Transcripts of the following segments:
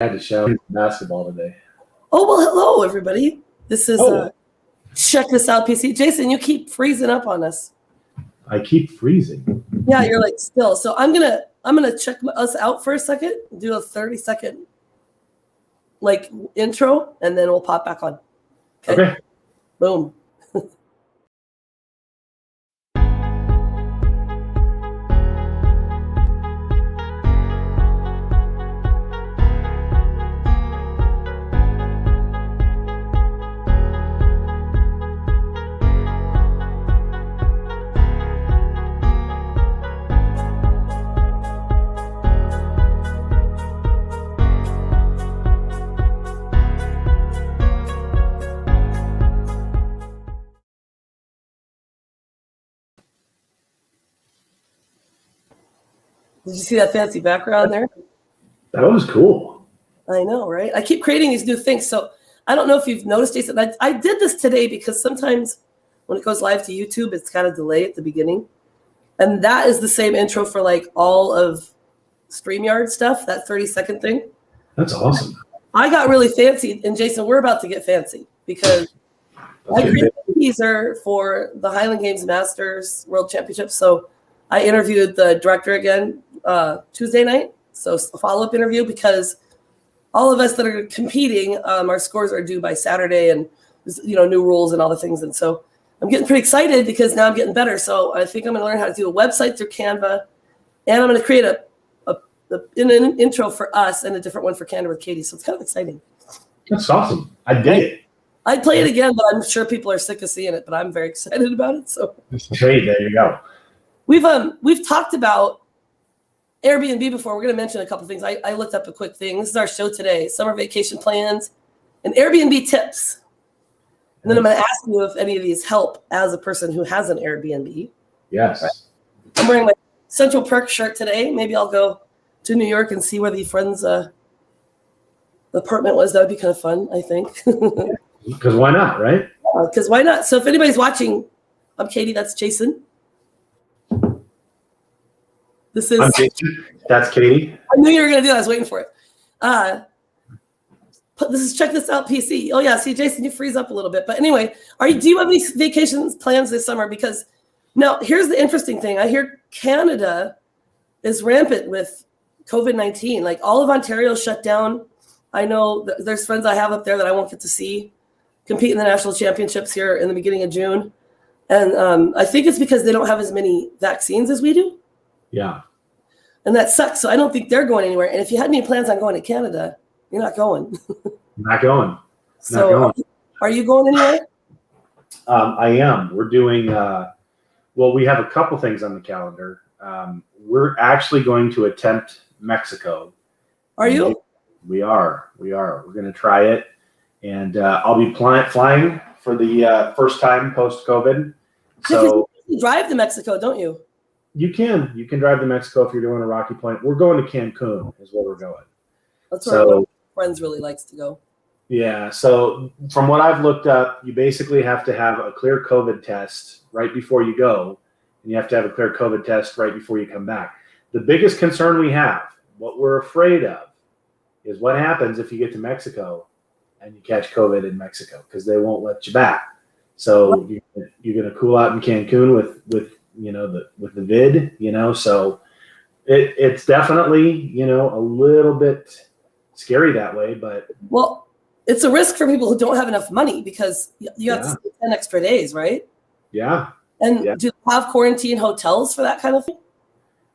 had to shout basketball today. Oh, well, hello, everybody. This is Check This Out PC. Jason, you keep freezing up on us. I keep freezing. Yeah, you're like still. So I'm gonna check us out for a second, do a 30-second like intro, and then we'll pop back on. Okay. Boom. Did you see that fancy background there? That was cool. I know, right? I keep creating these new things. So I don't know if you've noticed, Jason. I did this today because sometimes when it goes live to YouTube, it's got a delay at the beginning. And that is the same intro for like all of StreamYard stuff, that 30-second thing. That's awesome. I got really fancy. And Jason, we're about to get fancy because I created a teaser for the Highland Games Masters World Championship. So I interviewed the director again Tuesday night. So a follow-up interview because all of us that are competing, our scores are due by Saturday, and new rules and all the things. And so I'm getting pretty excited because now I'm getting better. So I think I'm going to learn how to do a website through Canva, and I'm going to create an intro for us and a different one for Canada with Katie. So it's kind of exciting. That's awesome. I dig it. I'd play it again, but I'm sure people are sick of seeing it. But I'm very excited about it. So hey, there you go. We've talked about Airbnb before. We're going to mention a couple things. I looked up a quick thing. This is our show today: summer vacation plans and Airbnb tips. And then I'm going to ask you if any of these help as a person who has an Airbnb. Yes. Right? I'm wearing my Central Perk shirt today. Maybe I'll go to New York and see where the friend's apartment was. That would be kind of fun, I think. Because why not, right? Because why not? So if anybody's watching, I'm Katie. That's Jason. I'm Jason. That's Katie. I knew you were going to do that. I was waiting for it. This is Check This Out PC. Oh, yeah. See, Jason, you freeze up a little bit. But anyway, do you have any vacations plans this summer? Because now here's the interesting thing. I hear Canada is rampant with COVID-19. Like all of Ontario shut down. I know there's friends I have up there that I won't get to see compete in the national championships here in the beginning of June. And I think it's because they don't have as many vaccines as we do. Yeah. And that sucks. So I don't think they're going anywhere. And if you had any plans on going to Canada, you're not going. Not going. So are you going anywhere? I am. We're doing, we have a couple things on the calendar. We're actually going to attempt Mexico. Are you? We are. We're going to try it. And I'll be flying for the first time post-COVID. So you drive to Mexico, don't you? You can drive to Mexico if you're doing a Rocky Point. We're going to Cancun is where we're going. That's where one of my friends really likes to go. Yeah. So from what I've looked up, you basically have to have a clear COVID test right before you go. And you have to have a clear COVID test right before you come back. The biggest concern we have, what we're afraid of, is what happens if you get to Mexico and you catch COVID in Mexico because they won't let you back. So you're going to cool out in Cancun with the vid, so it's definitely, a little bit scary that way, but. Well, it's a risk for people who don't have enough money because you have to stay 10 extra days, right? Yeah. And do you have quarantine hotels for that kind of thing?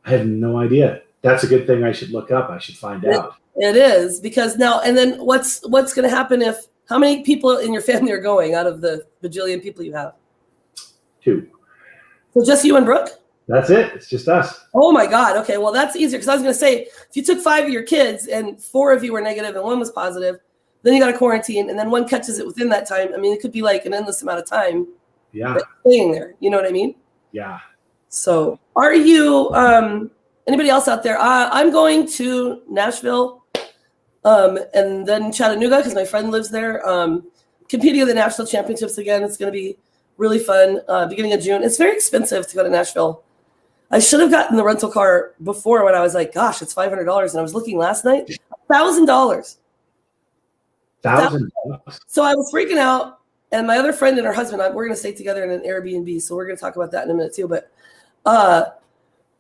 I have no idea. That's a good thing I should look up. I should find out. It is because now, and then what's going to happen how many people in your family are going out of the bajillion people you have? 2. So just you and Brooke? That's it. It's just us. Oh my God. Okay. Well, that's easier because I was going to say, if you took 5 of your kids and 4 of you were negative and 1 was positive, then you got to quarantine and then 1 catches it within that time. I mean, it could be like an endless amount of time. Yeah. Staying there. You know what I mean? Yeah. So are you, anybody else out there? I'm going to Nashville and then Chattanooga because my friend lives there. Competing in the national championships again. It's going to be really fun. Beginning of June. It's very expensive to go to Nashville. I should have gotten the rental car before when I was like, gosh, it's $500. And I was looking last night. $1,000. $1,000. So I was freaking out, and my other friend and her husband, we're going to stay together in an Airbnb, so we're going to talk about that in a minute too. But I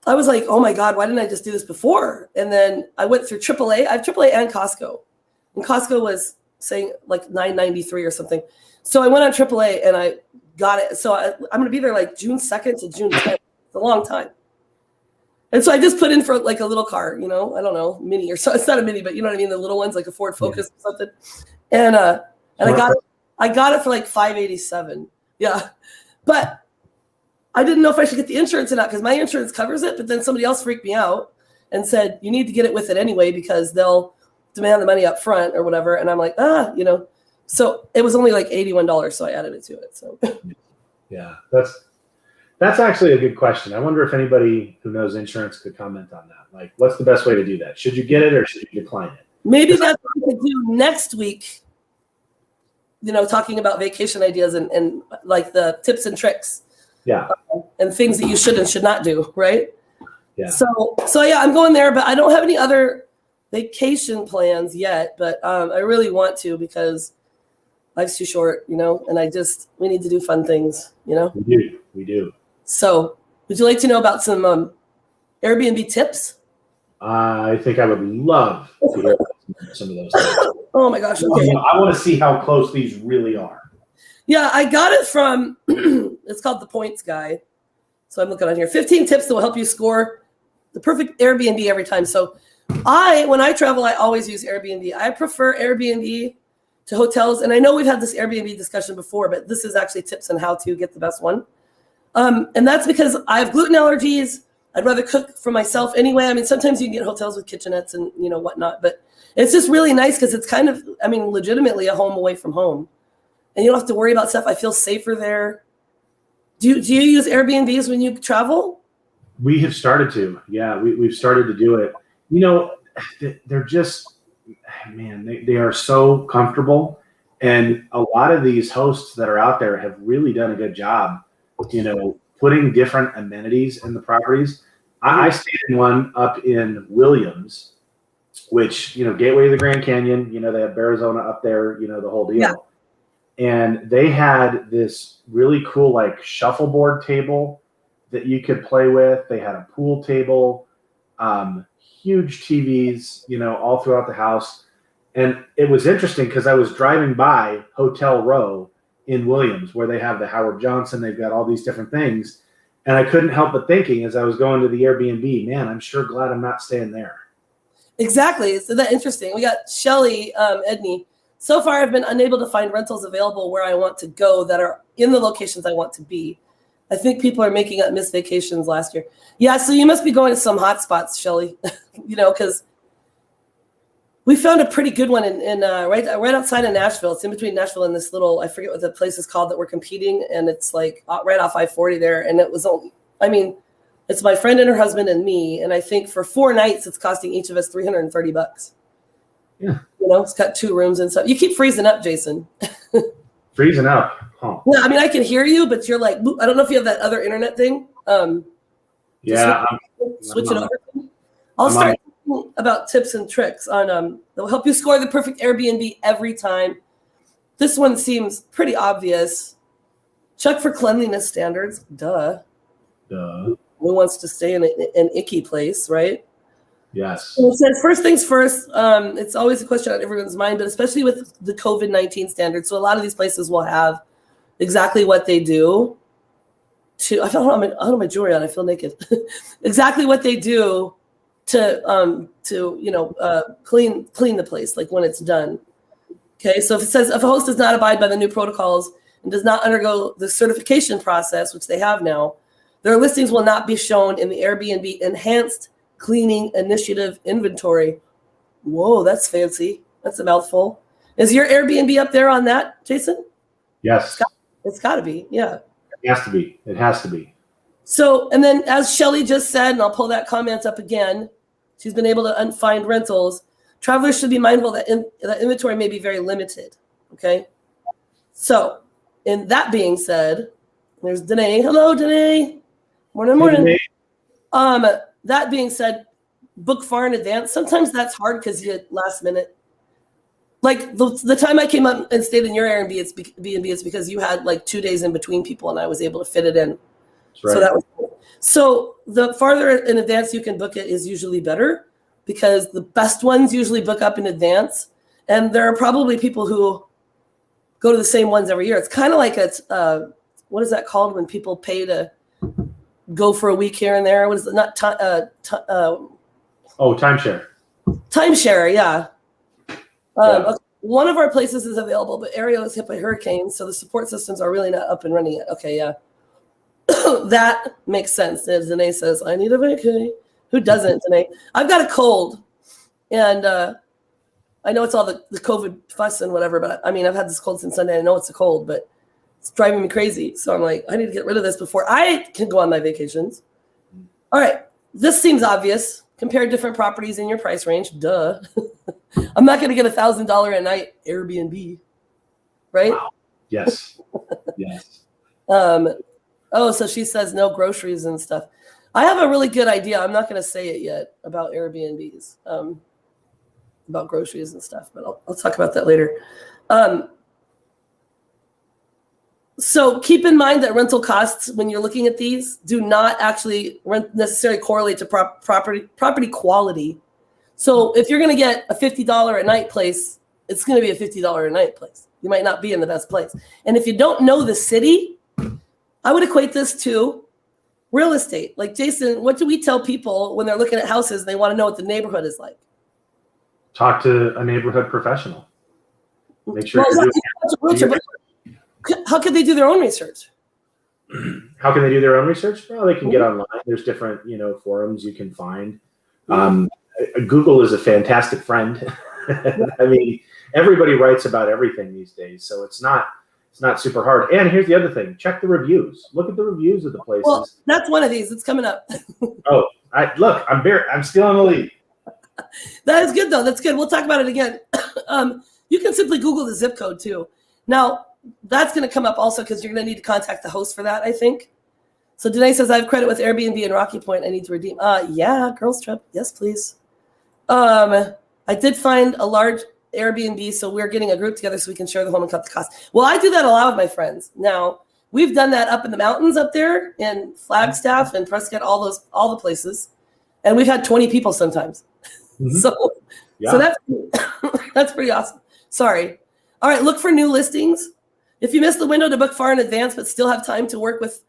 was like, oh my God, why didn't I just do this before? And then I went through AAA. I have AAA and Costco, and Costco was saying like $9.93 or something. So I went on AAA and I got it. So I'm going to be there like June 2nd to June 10th. It's a long time. And so I just put in for like a little car, I don't know, mini or so. It's not a mini, but you know what I mean? The little ones, like a Ford Focus or something. And I got it for like $587. Yeah. But I didn't know if I should get the insurance or not because my insurance covers it. But then somebody else freaked me out and said, you need to get it with it anyway because they'll demand the money up front or whatever. And I'm like, So it was only like $81. So I added it to it. So yeah, that's actually a good question. I wonder if anybody who knows insurance could comment on that. Like, what's the best way to do that? Should you get it or should you decline it? Maybe that's what we could do next week. Talking about vacation ideas and like the tips and tricks. Yeah. And things that you should and should not do, right? Yeah. So yeah, I'm going there, but I don't have any other vacation plans yet. But I really want to because life's too short, and we need to do fun things, We do. So would you like to know about some Airbnb tips? I think I would love to hear some of those things. Oh my gosh. Okay. I want to see how close these really are. Yeah, I got it from, it's called The Points Guy. So I'm looking on here. 15 tips that will help you score the perfect Airbnb every time. So when I travel, I always use Airbnb. I prefer Airbnb to hotels. And I know we've had this Airbnb discussion before, but this is actually tips on how to get the best one. And that's because I have gluten allergies. I'd rather cook for myself anyway. I mean, sometimes you can get hotels with kitchenettes and, whatnot, but it's just really nice because it's kind of, legitimately a home away from home. And you don't have to worry about stuff. I feel safer there. Do you use Airbnbs when you travel? We have started to. Yeah, we've started to do it. They're just, man, they are so comfortable. And a lot of these hosts that are out there have really done a good job, putting different amenities in the properties. I stayed in one up in Williams, which, gateway to the Grand Canyon, they have Arizona up there, the whole deal. Yeah. And they had this really cool, like, shuffleboard table that you could play with. They had a pool table, huge TVs, all throughout the house. And it was interesting because I was driving by Hotel Row in Williams where they have the Howard Johnson. They've got all these different things. And I couldn't help but thinking as I was going to the Airbnb, man, I'm sure glad I'm not staying there. Exactly. Isn't that interesting? We got Shelly Edney. So far, I've been unable to find rentals available where I want to go that are in the locations I want to be. I think people are making up missed vacations last year. Yeah, so you must be going to some hot spots, Shelly, because we found a pretty good one in right outside of Nashville. It's in between Nashville and this little, I forget what the place is called that we're competing, and it's like right off I-40 there. And it was only, it's my friend and her husband and me, and I think for 4 nights it's costing each of us $330. Yeah. It's got 2 rooms and stuff. You keep freezing up, Jason. Freezing up. Huh. Yeah, I can hear you, but you're like, I don't know if you have that other internet thing. Yeah. Switch it over. I'll start talking about tips and tricks on that will help you score the perfect Airbnb every time. This one seems pretty obvious. Check for cleanliness standards. Duh. Who wants to stay in an icky place, right? Yes. It says first things first. It's always a question on everyone's mind, but especially with the COVID-19 standards. So a lot of these places will have exactly what they do. I don't my jewelry on. I feel naked. Exactly what they do to clean the place, like when it's done. Okay. So if it says if a host does not abide by the new protocols and does not undergo the certification process, which they have now, their listings will not be shown in the Airbnb enhanced cleaning initiative inventory. Whoa, that's fancy. That's a mouthful. Is your Airbnb up there on that, Jason? Yes. It's got to be. Yeah. It has to be. It has to be. So, and then as Shelly just said, and I'll pull that comment up again, she's been able to find rentals. Travelers should be mindful that that inventory may be very limited. Okay. So, in that being said, there's Danae. Hello, Danae. Morning. Hey, Danae. That being said, book far in advance. Sometimes that's hard because you get last minute. Like the time I came up and stayed in your Airbnb, it's because you had like 2 days in between people, and I was able to fit it in. Right. So that was cool. So the farther in advance you can book it is usually better, because the best ones usually book up in advance, and there are probably people who go to the same ones every year. It's kind of like what is that called when people pay to go for a week here and there? What is it? Not Timeshare. Timeshare, yeah. Yeah. One of our places is available, but Aereo was hit by hurricanes, so the support systems are really not up and running yet. Okay, yeah. That makes sense. As Danae says, I need a vacay. Who doesn't, Danae? I've got a cold, and I know it's all the COVID fuss and whatever, but I mean, I've had this cold since Sunday. I know it's a cold, but it's driving me crazy. So I'm like, I need to get rid of this before I can go on my vacations. All right. This seems obvious. Compare different properties in your price range. Duh. I'm not going to get $1,000 a night Airbnb, right? Wow. Yes. Yes. So she says no groceries and stuff. I have a really good idea. I'm not going to say it yet about Airbnbs, about groceries and stuff, but I'll talk about that later. So keep in mind that rental costs, when you're looking at these, do not actually necessarily correlate to property quality. So if you're going to get a $50 a night place, it's going to be a $50 a night place. You might not be in the best place. And if you don't know the city, I would equate this to real estate. Like, Jason, what do we tell people when they're looking at houses and they want to know what the neighborhood is like? Talk to a neighborhood professional. Make sure you're doing how could they do their own research? How can they do their own research? Well, they can get online. There's different, forums you can find. Google is a fantastic friend. I mean, everybody writes about everything these days, so it's not super hard. And here's the other thing: check the reviews. Look at the reviews of the places. Well, that's one of these. It's coming up. I'm still on the lead. That is good, though. That's good. We'll talk about it again. You can simply Google the zip code too. Now, that's going to come up also because you're going to need to contact the host for that, I think. So Danae says, I have credit with Airbnb and Rocky Point. I need to redeem. Yeah, girls trip. Yes, please. I did find a large Airbnb, so we're getting a group together so we can share the home and cut the cost. Well, I do that a lot with my friends. Now, we've done that up in the mountains up there in Flagstaff and Prescott, all the places. And we've had 20 people sometimes. Mm-hmm. So that's pretty awesome. Sorry. All right, look for new listings. If you miss the window to book far in advance but still have time to work with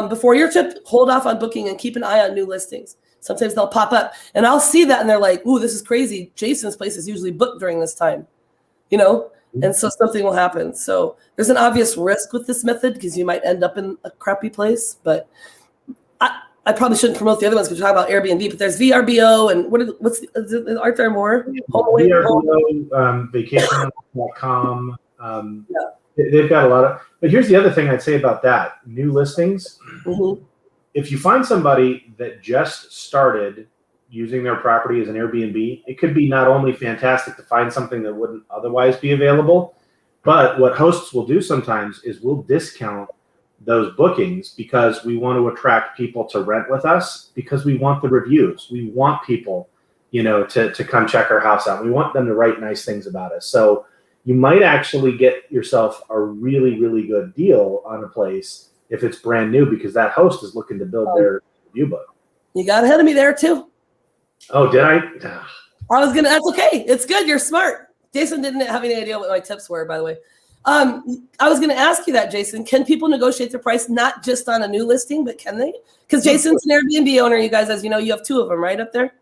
before your trip, hold off on booking and keep an eye on new listings. Sometimes they'll pop up, and I'll see that, and they're like, ooh, this is crazy. Jason's place is usually booked during this time, and so something will happen. So there's an obvious risk with this method because you might end up in a crappy place, but I probably shouldn't promote the other ones because we're talking about Airbnb, but there's VRBO and aren't there more? VRBO, vacation.com. Yeah. They've got a lot of, but here's the other thing I'd say about that. New listings. Mm-hmm. If you find somebody that just started using their property as an Airbnb, it could be not only fantastic to find something that wouldn't otherwise be available, but what hosts will do sometimes is we'll discount those bookings because we want to attract people to rent with us because we want the reviews. We want people, to come check our house out. We want them to write nice things about us. So you might actually get yourself a really, really good deal on a place if it's brand new because that host is looking to build their review book. You got ahead of me there too. Oh, did I? That's okay. It's good. You're smart. Jason didn't have any idea what my tips were, by the way. I was going to ask you that, Jason. Can people negotiate their price not just on a new listing, but can they? Because Jason's an Airbnb owner. You guys, as you know, you have 2 of them, right, up there?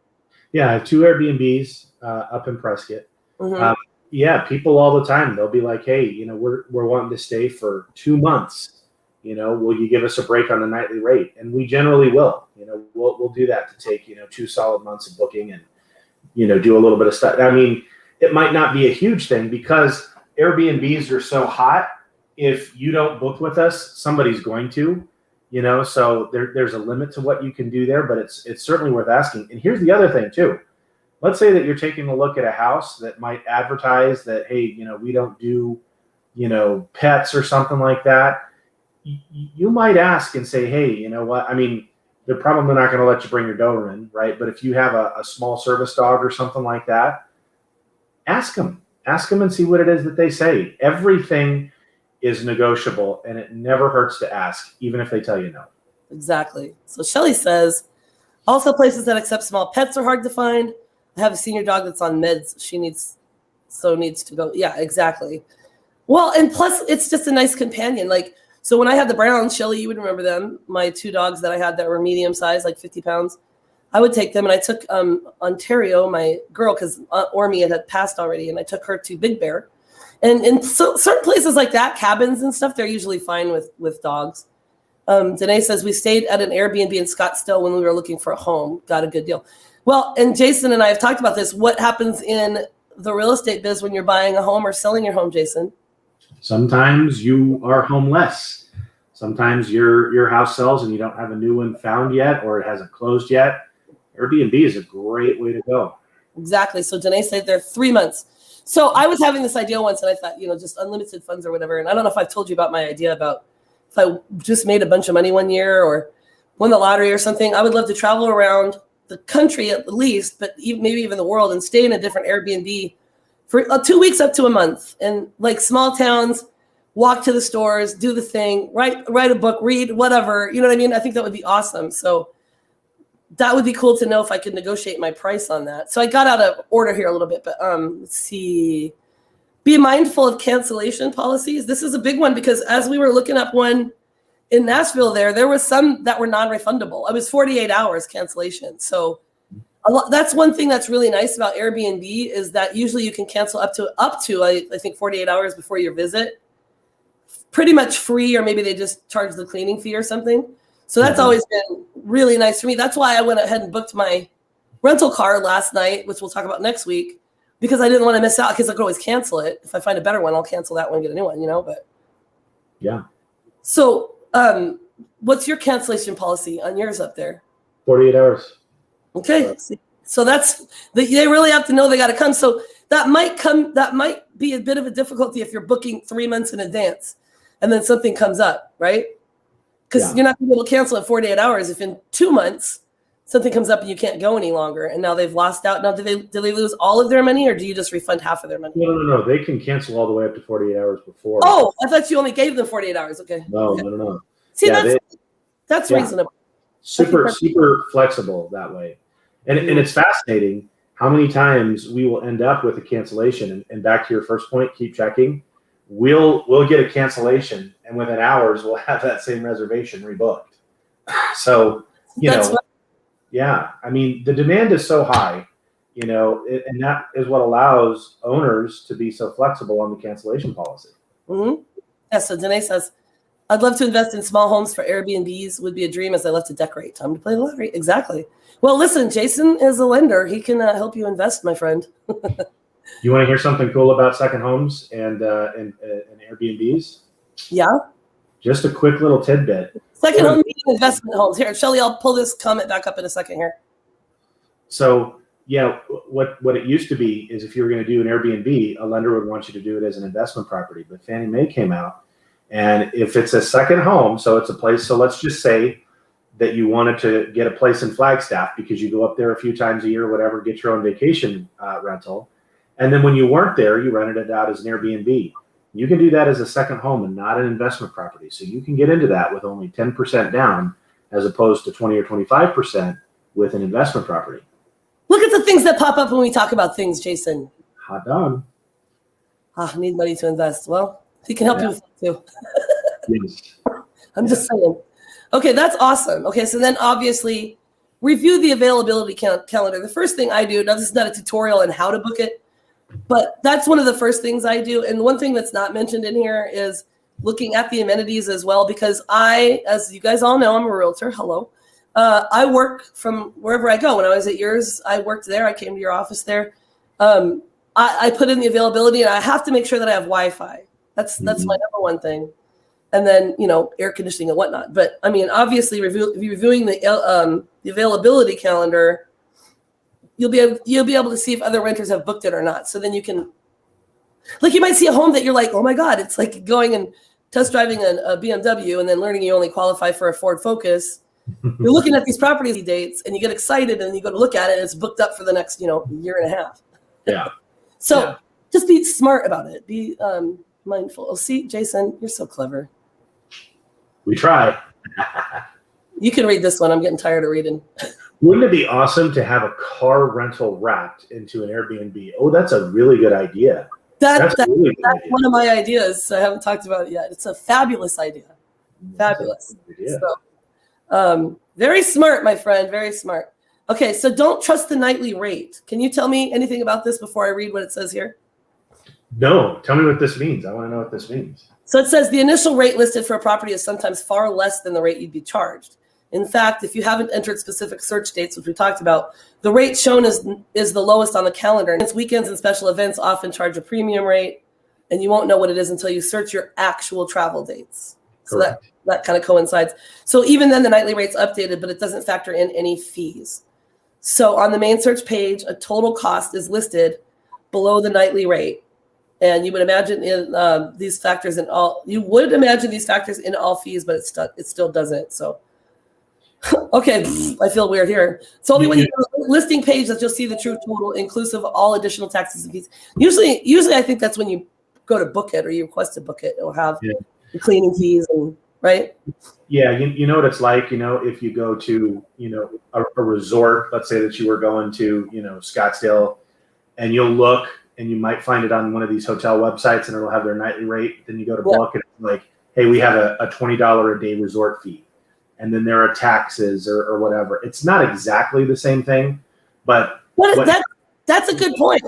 Yeah, I have 2 Airbnbs up in Prescott. Mm-hmm. People all the time, they'll be like, hey, we're wanting to stay for 2 months. Will you give us a break on the nightly rate? And we generally will. We'll do that to take, 2 solid months of booking and, do a little bit of stuff. I mean, it might not be a huge thing because Airbnbs are so hot. If you don't book with us, somebody's going to, so there's a limit to what you can do there, but it's certainly worth asking. And here's the other thing too. Let's say that you're taking a look at a house that might advertise that, hey, we don't do, pets or something like that. You might ask and say, hey, you know what? I mean, they're probably not going to let you bring your Doberman, right? But if you have a small service dog or something like that, ask them and see what it is that they say. Everything is negotiable, and it never hurts to ask, even if they tell you no. Exactly. So Shelly says, also places that accept small pets are hard to find. I have a senior dog that's on meds. She needs to go. Yeah, exactly. Well, and plus it's just a nice companion. Like, so when I had the Browns, Shelly, you would remember them, my 2 dogs that I had that were medium size, like 50 pounds. I would take them, and I took Ontario, my girl, because Ormy had passed already, and I took her to Big Bear. And in certain places like that, cabins and stuff, they're usually fine with dogs. Danae says, we stayed at an Airbnb in Scottsdale when we were looking for a home. Got a good deal. Well, and Jason and I have talked about this. What happens in the real estate biz when you're buying a home or selling your home, Jason? Sometimes you are homeless. Sometimes your house sells and you don't have a new one found yet, or it hasn't closed yet. Airbnb is a great way to go. Exactly. So Danae said they're 3 months. So I was having this idea once, and I thought, just unlimited funds or whatever. And I don't know if I've told you about my idea about if I just made a bunch of money one year or won the lottery or something. I would love to travel around the country at least, but maybe even the world, and stay in a different Airbnb for 2 weeks up to a month, and like small towns, walk to the stores, do the thing, write a book, read, whatever. You know what I mean? I think that would be awesome. So that would be cool to know if I could negotiate my price on that. So I got out of order here a little bit, but let's see. Be mindful of cancellation policies. This is a big one because as we were looking up one in Nashville, there was some that were non-refundable. It was 48 hours cancellation. So that's one thing that's really nice about Airbnb is that usually you can cancel up to I think 48 hours before your visit, pretty much free, or maybe they just charge the cleaning fee or something. So that's always been really nice for me. That's why I went ahead and booked my rental car last night, which we'll talk about next week, because I didn't want to miss out, because I could always cancel it. If I find a better one, I'll cancel that one and get a new one, but yeah. So what's your cancellation policy on yours up there? 48 hours. Okay. So they really have to know they got to come. So that might be a bit of a difficulty if you're booking 3 months in advance and then something comes up, right? Because you're not going to be able to cancel in 48 hours if in 2 months something comes up and you can't go any longer, and now they've lost out. Now, do they lose all of their money, or do you just refund half of their money? No. They can cancel all the way up to 48 hours before. Oh, I thought you only gave them 48 hours. Okay. No, okay. No. See, that's reasonable. Super flexible that way. And it's fascinating how many times we will end up with a cancellation. And back to your first point, keep checking. We'll get a cancellation, and within hours we'll have that same reservation rebooked. So, yeah, I mean, the demand is so high, and that is what allows owners to be so flexible on the cancellation policy. Mm-hmm. Yeah, so Danae says, I'd love to invest in small homes for Airbnbs. Would be a dream as I love to decorate. Time to play the lottery. Exactly. Well, listen, Jason is a lender. He can help you invest, my friend. You want to hear something cool about second homes and Airbnbs? Yeah. Just a quick little tidbit. Second home investment homes. Here, Shelly, I'll pull this comment back up in a second here. So, yeah, what it used to be is if you were going to do an Airbnb, a lender would want you to do it as an investment property. But Fannie Mae came out, and if it's a second home, so it's a place, so let's just say that you wanted to get a place in Flagstaff because you go up there a few times a year or whatever, get your own vacation rental. And then when you weren't there, you rented it out as an Airbnb. You can do that as a second home and not an investment property. So you can get into that with only 10% down as opposed to 20 or 25% with an investment property. Look at the things that pop up when we talk about things, Jason. Hot dog. I need money to invest. Well, he can help you with that too. Yes. I'm just saying. Okay, that's awesome. Okay, so then obviously review the availability calendar. The first thing I do, now this is not a tutorial on how to book it, but that's one of the first things I do. And one thing that's not mentioned in here is looking at the amenities as well, because as you guys all know, I'm a realtor. Hello. I work from wherever I go. When I was at yours, I worked there. I came to your office there. I put in the availability, and I have to make sure that I have Wi-Fi. That's my number one thing. And then, air conditioning and whatnot. But I mean, obviously reviewing the availability calendar, you'll be able to see if other renters have booked it or not. So then you can, you might see a home that you're like, oh my God, it's like going and test driving a BMW and then learning you only qualify for a Ford Focus. You're looking at these property dates and you get excited and you go to look at it and it's booked up for the next, year and a half. Yeah. So just be smart about it. Be mindful. Oh, see, Jason, you're so clever. We try. You can read this one. I'm getting tired of reading. Wouldn't it be awesome to have a car rental wrapped into an Airbnb? Oh, that's a really good idea. That's really good idea. one of my ideas. I haven't talked about it yet. It's a fabulous idea. Fabulous. Idea. So, very smart, my friend. Very smart. Okay, so don't trust the nightly rate. Can you tell me anything about this before I read what it says here? No, tell me what this means. I want to know what this means. So it says the initial rate listed for a property is sometimes far less than the rate you'd be charged. In fact, if you haven't entered specific search dates, which we talked about, the rate shown is the lowest on the calendar. And weekends and special events often charge a premium rate, and you won't know what it is until you search your actual travel dates. So that kind of coincides. So even then, the nightly rate's updated, but it doesn't factor in any fees. So on the main search page, a total cost is listed below the nightly rate. And you would imagine these factors in all fees, but it still doesn't. So, okay, I feel weird here. It's only when you go to the listing page that you'll see the true total, inclusive of all additional taxes and fees. Usually I think that's when you go to book it or you request to book it. It'll have the cleaning fees and right. Yeah, you know what it's like. If you go to a resort, let's say that you were going to Scottsdale, and you'll look. And you might find it on one of these hotel websites and it'll have their nightly rate. Then you go to book and it's like, hey, we have a $20 a day resort fee. And then there are taxes or whatever. It's not exactly the same thing, but that's a good point.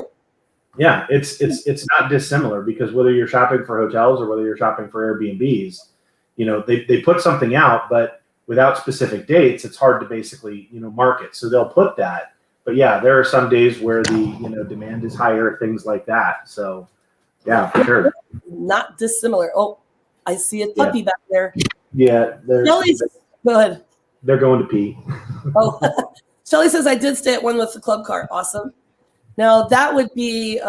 Yeah, it's not dissimilar because whether you're shopping for hotels or whether you're shopping for Airbnbs, they put something out, but without specific dates, it's hard to basically, market. So they'll put that. But yeah, there are some days where the demand is higher, things like that. So yeah, for sure. Not dissimilar. Oh, I see a puppy back there. Yeah, go ahead. They're going to pee. Oh, Shelly says I did stay at one with the club car. Awesome. Now that would be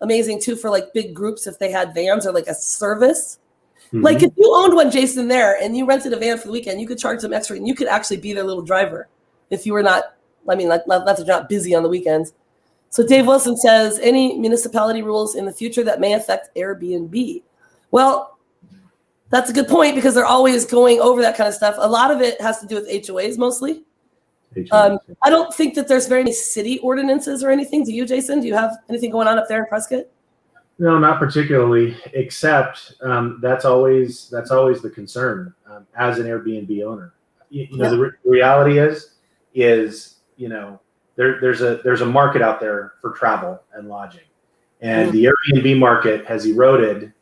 amazing too for like big groups if they had vans or like a service. Mm-hmm. Like if you owned one, Jason, there, and you rented a van for the weekend, you could charge them extra, and you could actually be their little driver if you were not. Not that they're not busy on the weekends. So Dave Wilson says, any municipality rules in the future that may affect Airbnb? Well, that's a good point because they're always going over that kind of stuff. A lot of it has to do with HOAs mostly. I don't think that there's very many city ordinances or anything. Do you, Jason? Do you have anything going on up there in Prescott? No, not particularly, except that's always the concern as an Airbnb owner. The reality is there's a market out there for travel and lodging, and the Airbnb market has eroded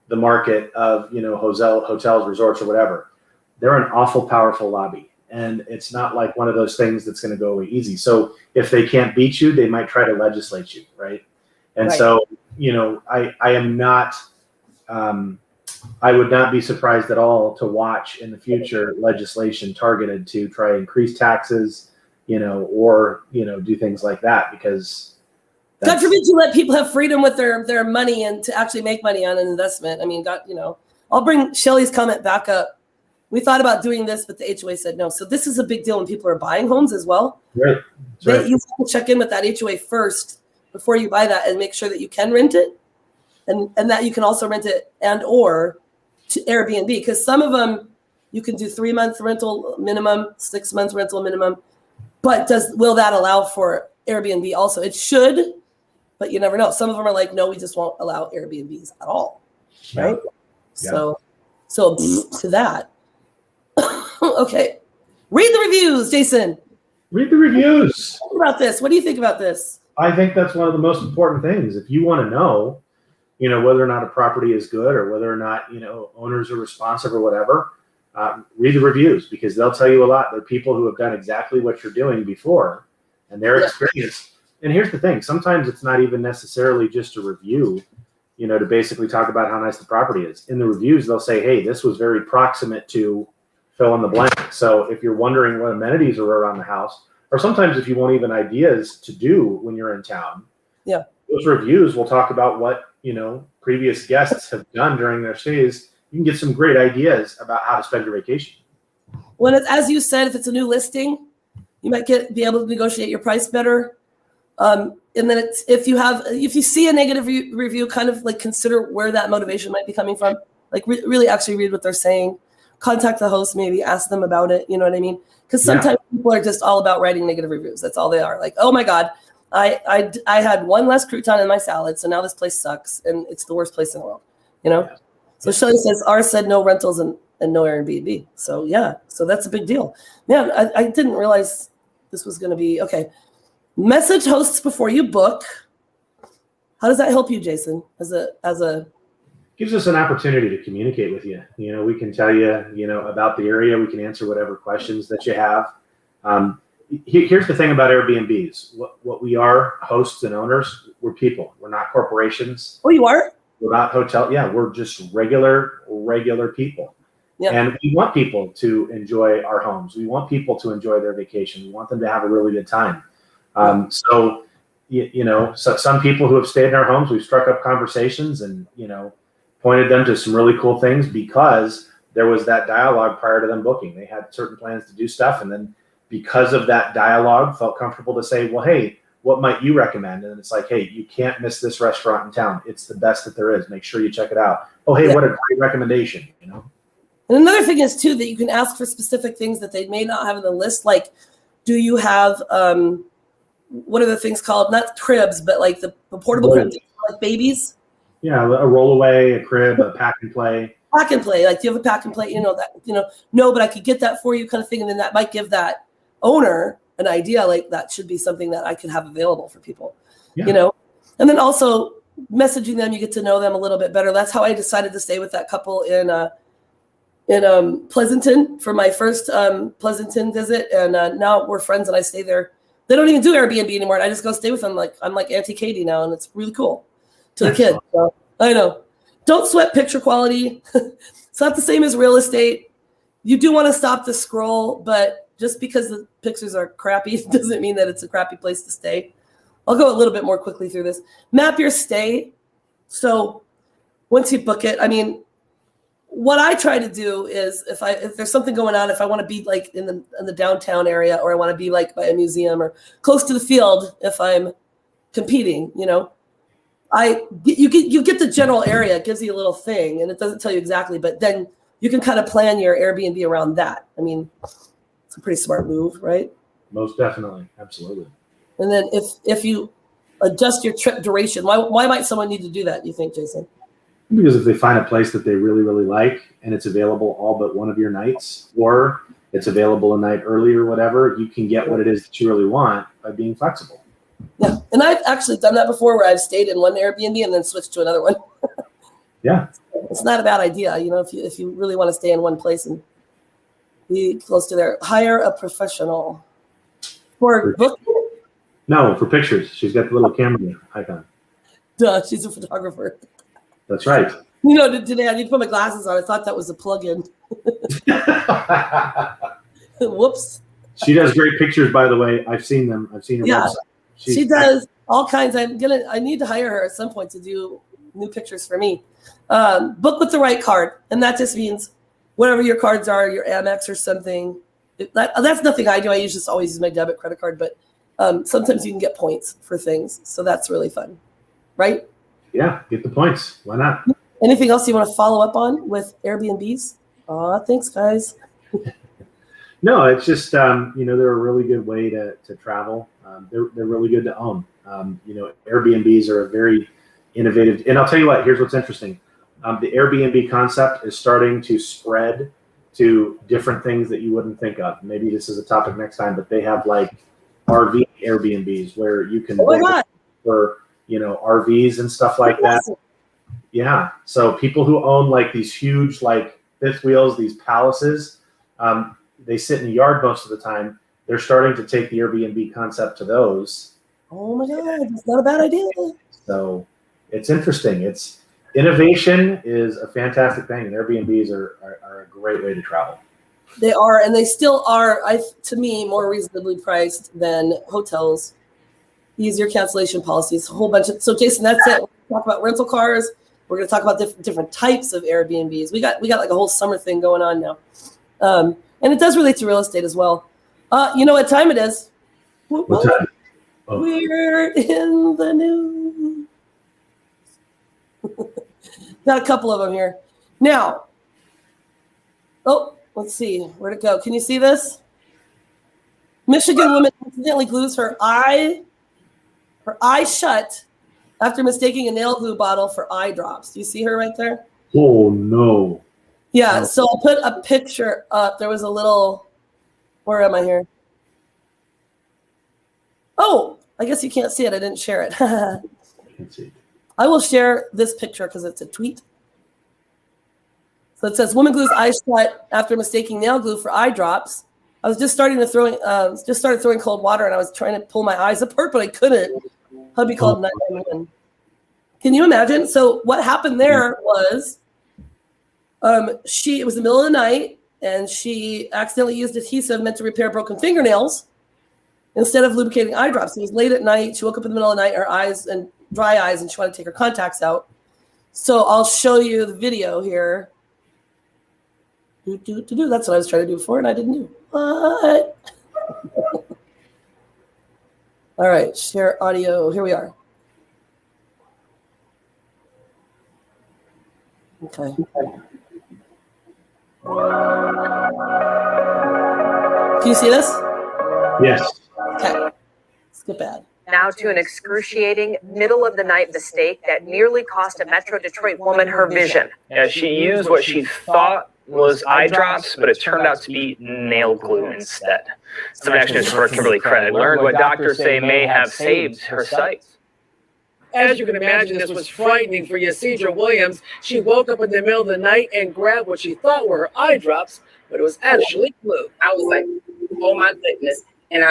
the market of hotels, resorts, or whatever. They're an awful powerful lobby, and it's not like one of those things that's going to go away easy. So if they can't beat you, they might try to legislate you, right? And so I am not. I would not be surprised at all to watch in the future legislation targeted to try to increase taxes. Or do things like that because God forbid you let people have freedom with their money and to actually make money on an investment. I mean, I'll bring Shelly's comment back up. We thought about doing this, but the HOA said no. So this is a big deal when people are buying homes as well. Right. You have to check in with that HOA first before you buy that and make sure that you can rent it and that you can also rent it and or to Airbnb because some of them you can do 3 months rental minimum, 6 months rental minimum. But will that allow for Airbnb also? It should, but you never know. Some of them are like, no, we just won't allow Airbnbs at all, right? Yeah. So to that. Okay. Read the reviews, Jason. Read the reviews. What about this? What do you think about this? I think that's one of the most important things. If you want to know, whether or not a property is good or whether or not, owners are responsive or whatever, read the reviews because they'll tell you a lot. They're people who have done exactly what you're doing before and their experience. And here's the thing. Sometimes it's not even necessarily just a review, to basically talk about how nice the property is. In the reviews, they'll say, hey, this was very proximate to fill in the blank. So if you're wondering what amenities are around the house, or sometimes if you want even ideas to do when you're in town, those reviews will talk about what, previous guests have done during their stays. You can get some great ideas about how to spend your vacation. when it's, as you said, if it's a new listing, you might be able to negotiate your price better. And then it's, if you see a negative review, kind of like consider where that motivation might be coming from. Like really actually read what they're saying. Contact the host, maybe ask them about it. You know what I mean? Because sometimes people are just all about writing negative reviews. That's all they are. Like, oh my God, I had one less crouton in my salad, so now this place sucks, and it's the worst place in the world. You know? Yeah. So Shelley says, R said no rentals and no Airbnb. So yeah, so that's a big deal. Man, I didn't realize this was going to be, okay. Message hosts before you book. How does that help you, Jason, as a gives us an opportunity to communicate with you. You know, we can tell you, you know, about the area. We can answer whatever questions that you have. Here's the thing about Airbnbs. What we are, hosts and owners, we're people. We're not corporations. Oh, you are? We're not hotel. Yeah, we're just regular people. Yeah. And we want people to enjoy our homes. We want people to enjoy their vacation. We want them to have a really good time. So, you know, so some people who have stayed in our homes, we've struck up conversations and, you know, pointed them to some really cool things because there was that dialogue prior to them booking. They had certain plans to do stuff. And then because of that dialogue, felt comfortable to say, well, hey, what might you recommend? And it's like, hey, you can't miss this restaurant in town. It's the best that there is. Make sure you check it out. Oh, hey, what a great recommendation, you know? And another thing is, too, that you can ask for specific things that they may not have in the list. Like, do you have, what are the things called? Not cribs, but like the portable cribs, like babies? Yeah, a rollaway, a crib, a pack and play. Pack and play. Like, do you have a pack and play? You know, that, you know, no, but I could get that for you kind of thing. And then that might give that owner an idea, like that should be something that I could have available for people, you know? And then also messaging them, you get to know them a little bit better. That's how I decided to stay with that couple in Pleasanton for my first Pleasanton visit. And now we're friends and I stay there. They don't even do Airbnb anymore. And I just go stay with them. Like, I'm like Auntie Katie now, and it's really cool to the kids. So, I know. Don't sweat picture quality. It's not the same as real estate. You do want to stop the scroll, but just because the pictures are crappy doesn't mean that it's a crappy place to stay. I'll go a little bit more quickly through this. Map your stay. So once you book it, I mean, what I try to do is if there's something going on, if I want to be like in the downtown area, or I want to be like by a museum or close to the field, if I'm competing, you know, you get the general area. It gives you a little thing, and it doesn't tell you exactly, but then you can kind of plan your Airbnb around that. I mean, it's a pretty smart move, right? Most definitely, absolutely. And then if you adjust your trip duration, why might someone need to do that, you think, Jason? Because if they find a place that they really, really like and it's available all but one of your nights, or it's available a night early or whatever, you can get what it is that you really want by being flexible. Yeah, and I've actually done that before where I've stayed in one Airbnb and then switched to another one. Yeah. It's not a bad idea, you know, if you really want to stay in one place and be close to there. Hire a professional. For booking? No, for pictures. She's got the little camera icon. Duh, she's a photographer. That's right. You know, today I need to put my glasses on. I thought that was a plug-in. Whoops. She does great pictures, by the way. I've seen them. I've seen her website. She does all kinds. I need to hire her at some point to do new pictures for me. Book with the right card. And that just means whatever your cards are, your Amex or something. That's nothing I do. I always use my debit credit card, but sometimes you can get points for things. So that's really fun, right? Yeah, get the points. Why not? Anything else you want to follow up on with Airbnbs? Thanks, guys. No, it's just, you know, they're a really good way to travel. They're really good to own. You know, Airbnbs are a very innovative. And I'll tell you what, here's what's interesting. The Airbnb concept is starting to spread to different things that you wouldn't think of. Maybe this is a topic next time, but they have like RV Airbnbs where you can book for, you know, RVs and stuff like that. Yeah. So people who own like these huge, like fifth wheels, these palaces, they sit in the yard most of the time. They're starting to take the Airbnb concept to those. Oh my God, that's not a bad idea. So it's interesting. Innovation is a fantastic thing, and Airbnbs are a great way to travel. They are, and they still are, to me, more reasonably priced than hotels. Easier cancellation policies, a whole bunch of. So, Jason, that's it. We're going to talk about rental cars. We're going to talk about different types of Airbnbs. We got like a whole summer thing going on now. And it does relate to real estate as well. You know what time it is? What time? Oh. We're in the news. Got a couple of them here. Now, let's see. Where'd it go? Can you see this? Michigan woman accidentally glues her eye shut after mistaking a nail glue bottle for eye drops. Do you see her right there? Oh, no. Yeah, so I'll put a picture up. There was a little, where am I here? Oh, I guess you can't see it. I didn't share it. I can see it. I will share this picture because it's a tweet. So it says, woman glues eye shut after mistaking nail glue for eye drops. I was just started throwing cold water, and I was trying to pull my eyes apart, but I couldn't. Hubby called 911. Can you imagine? So what happened there was, it was the middle of the night, and she accidentally used adhesive meant to repair broken fingernails instead of lubricating eye drops. It was late at night. She woke up in the middle of the night, her eyes and dry eyes, and she wanted to take her contacts out. So I'll show you the video here. That's what I was trying to do before, and I didn't do. What? All right, share audio. Here we are. Okay. Can you see this? Yes. Okay. Skip ad. Now to an excruciating middle-of-the-night mistake that nearly cost a Metro Detroit woman her vision. Yeah, she used what she thought was eye drops, but it turned out to be nail glue instead. Some actions for Kimberly Craig learned what doctors say may have saved her sight. As you can imagine, this was frightening for Ysidra Williams. She woke up in the middle of the night and grabbed what she thought were her eye drops, but it was actually glue. I was like, oh my goodness. And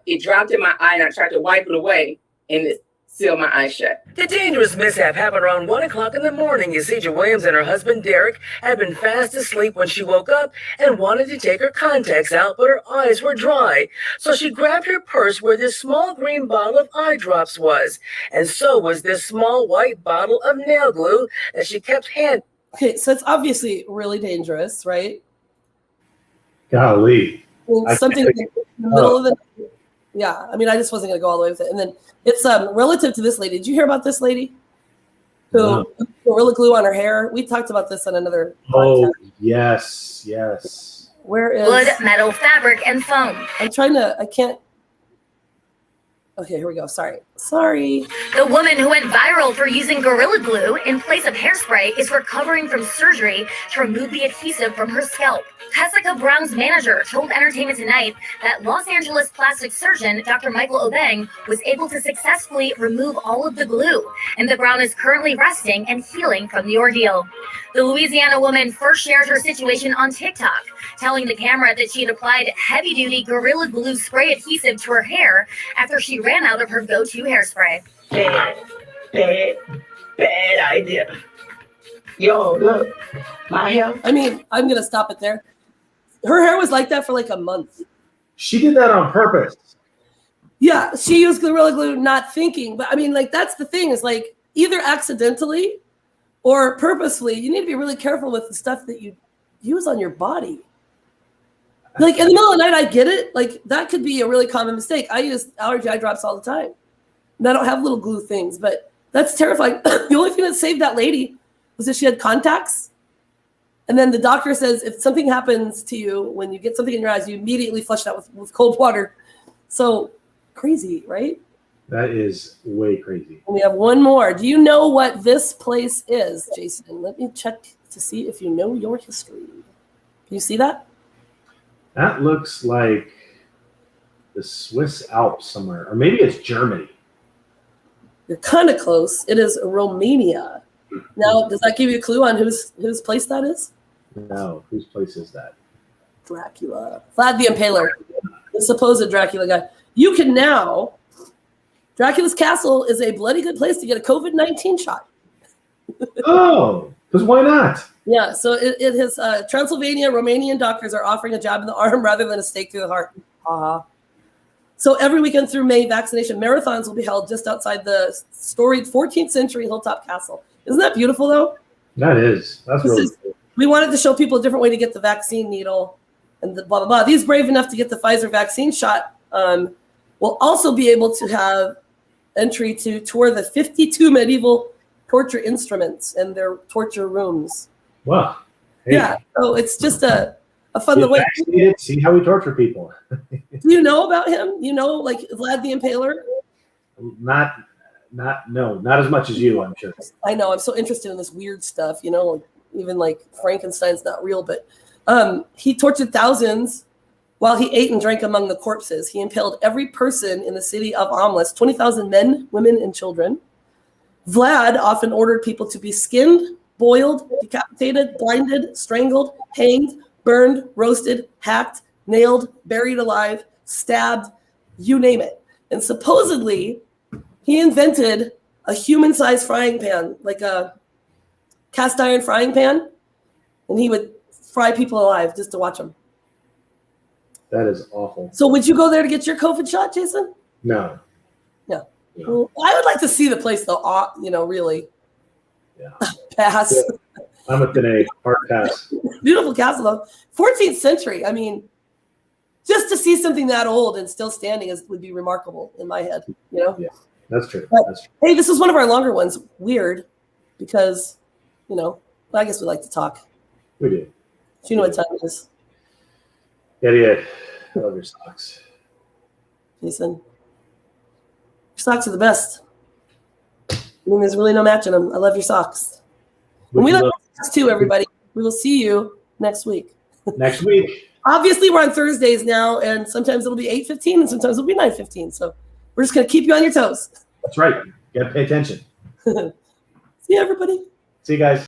it dropped in my eye, and I tried to wipe it away, and it sealed my eye shut. The dangerous mishap happened around 1 o'clock in the morning. Ysidra Williams and her husband Derek had been fast asleep when she woke up and wanted to take her contacts out, but her eyes were dry. So she grabbed her purse where this small green bottle of eye drops was, and so was this small white bottle of nail glue that she kept hand. Okay, so it's obviously really dangerous, right? Golly. Something in the middle of the night. Yeah, I mean, I just wasn't going to go all the way with it. And then it's relative to this lady. Did you hear about this lady who put Gorilla Glue on her hair? We talked about this on another podcast. Oh, yes. Where is wood, metal, fabric, and foam? I can't. Okay, here we go. Sorry. The woman who went viral for using Gorilla Glue in place of hairspray is recovering from surgery to remove the adhesive from her scalp. Jessica Brown's manager told Entertainment Tonight that Los Angeles plastic surgeon Dr. Michael Obeng was able to successfully remove all of the glue, and the Brown is currently resting and healing from the ordeal. The Louisiana woman first shared her situation on TikTok, telling the camera that she had applied heavy-duty Gorilla Glue spray adhesive to her hair after she ran out of her go-to hairspray. Bad idea. Yo, look, my hair. I mean, I'm going to stop it there. Her hair was like that for like a month. She did that on purpose. Yeah, she used Gorilla Glue not thinking. But I mean, like, that's the thing is like either accidentally or purposefully, you need to be really careful with the stuff that you use on your body. Like in the middle of the night, I get it. Like that could be a really common mistake. I use allergy eye drops all the time. And I don't have little glue things, but that's terrifying. The only thing that saved that lady was that she had contacts. And then the doctor says if something happens to you when you get something in your eyes, you immediately flush that with cold water. So crazy, right? That is way crazy. And we have one more. Do you know what this place is, Jason? Let me check to see if you know your history. Can you see that? That looks like the Swiss Alps somewhere, or maybe it's Germany. You're kind of close. It is Romania. Now, does that give you a clue on whose place that is? No, whose place is that? Dracula. Vlad the Impaler, the supposed Dracula guy. You can now. Dracula's castle is a bloody good place to get a COVID-19 shot. Oh, because why not? Yeah, so it has Transylvania Romanian doctors are offering a jab in the arm rather than a stake through the heart. So every weekend through May, vaccination marathons will be held just outside the storied 14th century Hilltop Castle. Isn't that beautiful, though? That is. That's really cool. We wanted to show people a different way to get the vaccine needle. and the blah, blah, blah. These brave enough to get the Pfizer vaccine shot will also be able to have entry to tour the 52 medieval torture instruments and their torture rooms. Wow. Hey, Yeah, so it's just a fun get way. vaccinated, see how we torture people. Do you know about him? You know, like Vlad the Impaler? Not as much as you, I'm sure. I know. I'm so interested in this weird stuff. You know, like, even like Frankenstein's not real, but he tortured thousands while he ate and drank among the corpses. He impaled every person in the city of Amlis, 20,000 men, women, and children. Vlad often ordered people to be skinned, boiled, decapitated, blinded, strangled, hanged, burned, roasted, hacked, nailed, buried alive, stabbed, you name it. And supposedly, he invented a human-sized frying pan, like a cast iron frying pan, and he would fry people alive just to watch them. That is awful. So would you go there to get your COVID shot, Jason? No. No. Well, I would like to see the place, though, really. Yeah. Pass. Yeah. I'm with Danae. Hard pass. Beautiful castle, though. 14th century. I mean, just to see something that old and still standing would be remarkable in my head, you know? Yeah, that's true. But, That's true. hey, this is one of our longer ones. Weird, because, I guess we like to talk. We do. Do you know what time it is, Idiot. I love your socks. Jason? Your socks are the best. I mean, there's really no matching them. I love your socks. And we love your socks too, everybody. We will see you next week. Next week. Obviously, we're on Thursdays now, and sometimes it'll be 8:15, and sometimes it'll be 9:15. So we're just going to keep you on your toes. That's right. You got to pay attention. See you, everybody. See you guys.